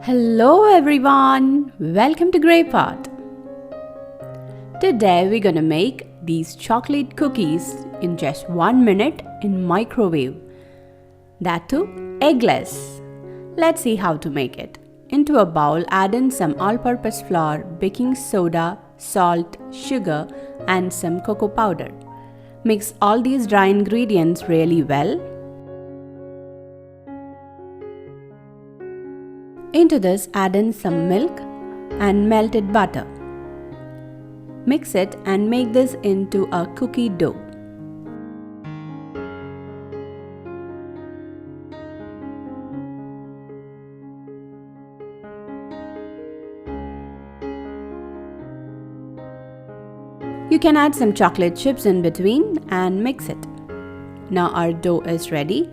Hello everyone, welcome to Grey Pot. Today we're gonna make these chocolate cookies in just 1 minute in microwave. That too eggless. Let's see how to make it. Into a bowl add in some all-purpose flour, baking soda, salt, sugar and some cocoa powder. Mix all these dry ingredients really well. Into this add in some milk and melted butter. Mix it and make this into a cookie dough. You can add some chocolate chips in between and mix it. Now our dough is ready.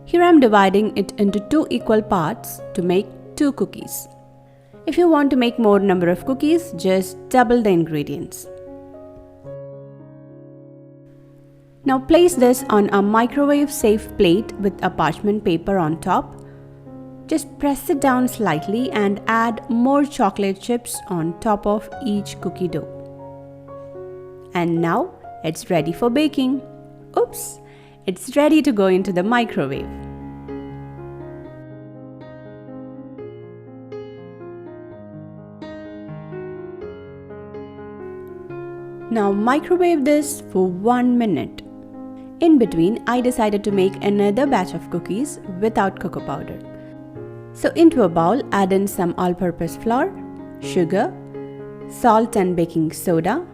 Here I am dividing it into 2 equal parts to make 2 cookies. If you want to make more number of cookies, just double the ingredients. Now place this on a microwave safe plate with a parchment paper on top. Just press it down slightly and add more chocolate chips on top of each cookie dough. And now it's ready for baking. Oops! It's ready to go into the microwave. Now microwave this for 1 minute. In between, I decided to make another batch of cookies without cocoa powder. So into a bowl, add in some all-purpose flour, sugar, salt and baking soda.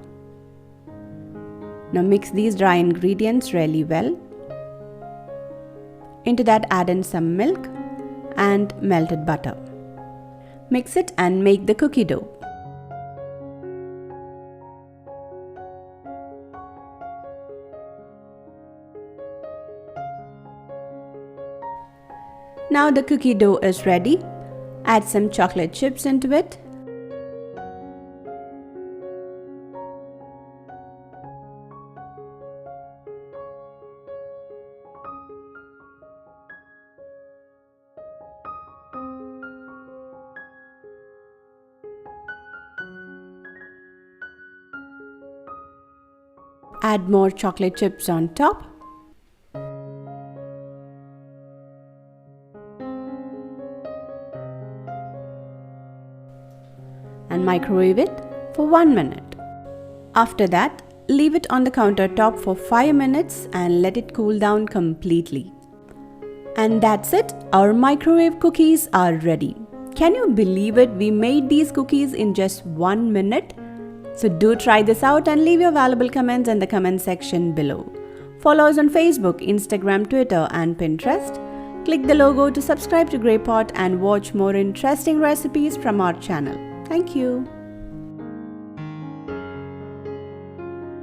Now mix these dry ingredients really well. Into that add in some milk and melted butter. Mix it and make the cookie dough. Now the cookie dough is ready. Add some chocolate chips into it. Add more chocolate chips on top. And microwave it for 1 minute. After that, leave it on the countertop for 5 minutes and let it cool down completely. And that's it, our microwave cookies are ready. Can you believe it? We made these cookies in just 1 minute. So do try this out and leave your valuable comments in the comment section below. Follow us on Facebook, Instagram, Twitter and Pinterest. Click the logo to subscribe to Grey Pot and watch more interesting recipes from our channel. Thank you.